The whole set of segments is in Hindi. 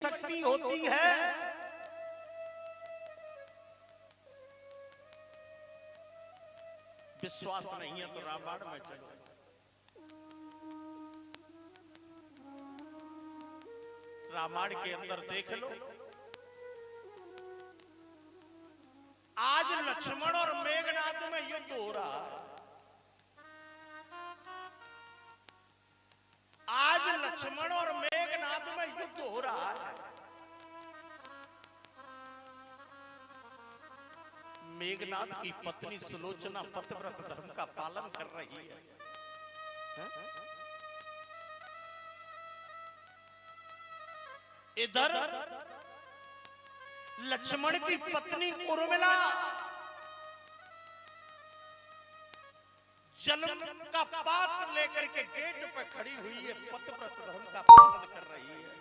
शक्ति होती है। विश्वास नहीं है तो रामायण में चलो। रामायण के अंदर देख लो, आज लक्ष्मण और मेघनाद में युद्ध हो रहा है। आज लक्ष्मण और मेघनाद में युद्ध हो रहा है। मेघनाद की पत्नी सुलोचना पतिव्रत धर्म का पालन कर रही है। इधर लक्ष्मण की पत्नी उर्मिला जल का पात्र लेकर के गेट पर खड़ी हुई है, पतिव्रत धर्म का पालन कर रही है।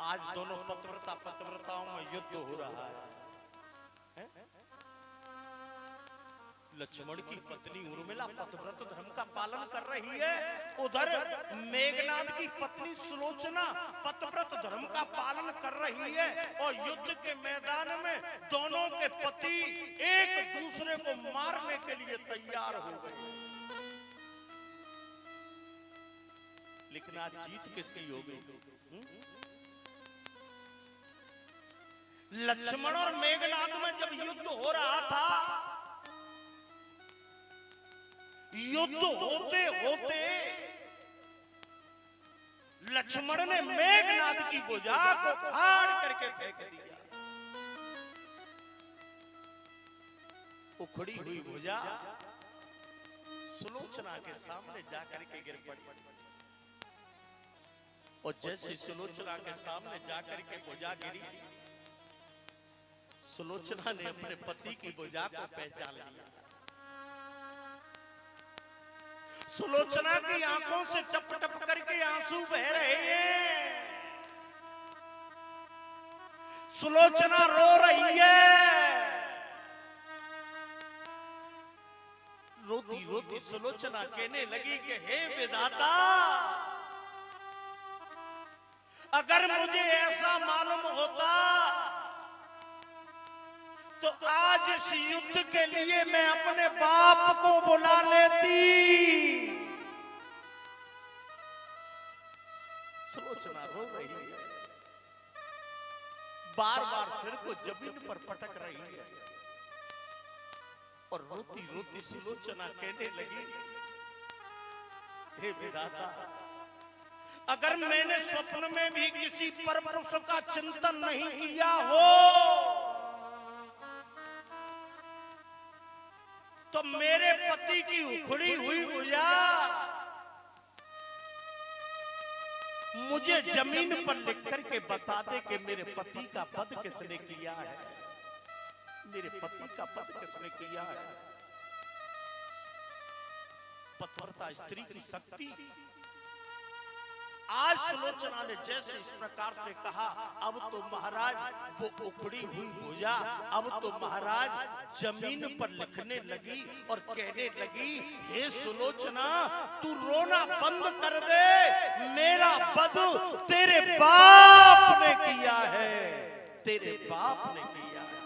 आज दोनों पतिव्रताओं में युद्ध हो रहा है। लक्ष्मण की पत्नी उर्मिला पतिव्रत धर्म का पालन कर रही है, उधर मेघनाद की पत्नी सुलोचना पतिव्रत धर्म का पालन कर रही है। और युद्ध के मैदान में दोनों के पति एक दूसरे को मारने के लिए तैयार हो गए। लेकिन आज जीत किसकी हो गई? लक्ष्मण और मेघनाद में जब युद्ध हो रहा था, युद्ध होते होते लक्ष्मण ने मेघनाद की भुजा को फाड़ करके फेंक दिया। उखड़ी हुई भुजा सुलोचना के सामने जाकर के गिर पड़ी। और जैसे सुलोचना के सामने जाकर के भुजा गिरी, सुलोचना ने अपने पति की भुजा को पहचान लिया। सुलोचना की आंखों से टप टप करके आंसू बह रहे हैं। सुलोचना रो रही है। रोती रोती सुलोचना कहने लगी कि हे विधाता, अगर मुझे ऐसा मालूम होता तो आज इस युद्ध के लिए मैं अपने बाप को बुला लेती। सुलोचना रो रही है, बार बार सिर को जमीन पर पटक रही है। और रोती रोती सुलोचना कहने लगी, हे विधाता, अगर मैंने स्वप्न में भी किसी परपुरुष का चिंतन नहीं किया हो तो मेरे पति की उखड़ी हुई भुजा मुझे जमीन पर लिख करके बता दे कि मेरे पति का वध किसने किया है। मेरे पति का वध किसने किया है। पतिव्रता स्त्री की शक्ति। आज सुलोचना ने जैसे इस प्रकार से कहा, अब तो महाराज वो उखड़ी हुई भुजा अब तो महाराज जमीन पर लिखने लगी और कहने लगी, हे सुलोचना, तू रोना बंद कर दे। मेरा वध तेरे बाप ने किया है, तेरे बाप ने किया है।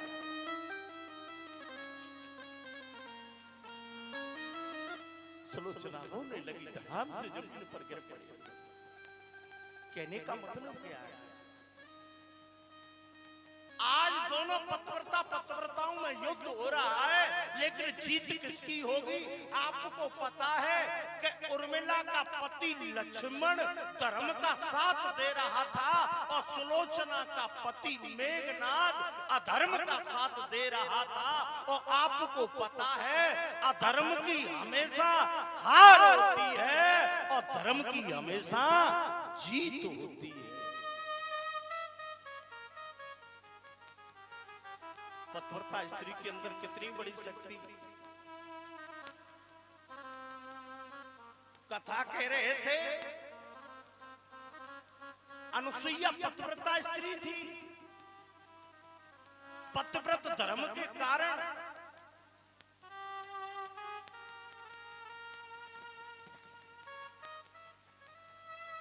सुलोचना रोने लगी, धड़ाम से जमीन पर गिर पड़ी। कहने का मतलब क्या है? आज दोनों पतिव्रताओं में युद्ध हो रहा है, लेकिन जीत किसकी होगी? आपको पता है कि उर्मिला का पति लक्ष्मण धर्म का साथ दे रहा था और सुलोचना का पति मेघनाद अधर्म का साथ दे रहा था। और आपको पता है अधर्म की हमेशा हार होती है और धर्म की हमेशा जीत होती है। पतिव्रता स्त्री के अंदर कितनी बड़ी शक्ति। कथा कह रहे थे, अनुसुईया पतिव्रता स्त्री थी। पतिव्रत धर्म के कारण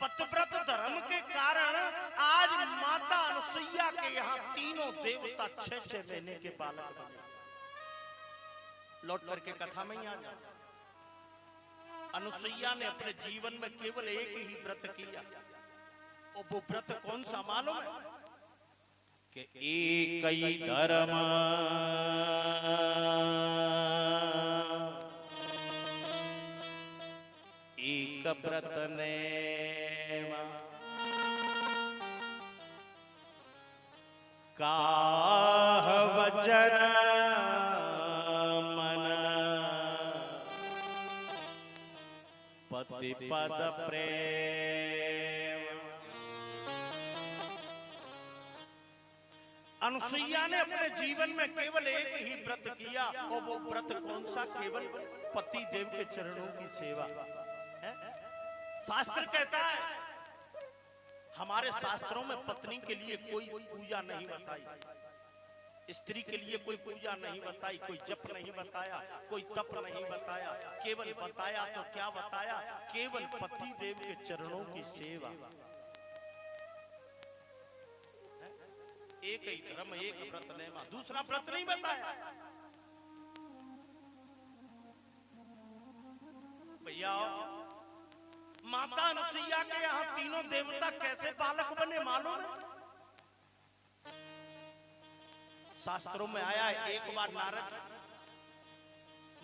पतिव्रत धर्म के कारण आज माता अनुसुईया के यहाँ तीनों देवता 6-6 महीने के बालक बने। लौट करके कथा में ही आ जाए। अनुसुईया ने अपने जीवन में केवल एक ही व्रत किया, और वो व्रत कौन सा मालूम है? कि एक ही धर्म एक व्रत ने काह वचन मन पति पद प्रेम। अनुसुईया ने अपने जीवन में केवल एक ही व्रत किया, और वो व्रत कौन सा? केवल पति देव के चरणों की सेवा है। शास्त्र कहता है, हमारे शास्त्रों में पत्नी के लिए कोई पूजा नहीं बताई, स्त्री के लिए कोई पूजा नहीं बताई, कोई जप नहीं बताया, कोई तप नहीं बताया। केवल बताया तो क्या बताया? केवल पति देव के चरणों की सेवा। एक ही धर्म एक व्रत नेमा, दूसरा व्रत नहीं बताया भैया। माता अनुसुईया के यहाँ तीनों देवता कैसे बालक बने मालूम है? शास्त्रों में आया है, एक बार नारद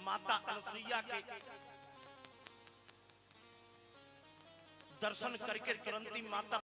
माता अनुसुईया के दर्शन करके तुरंत ही माता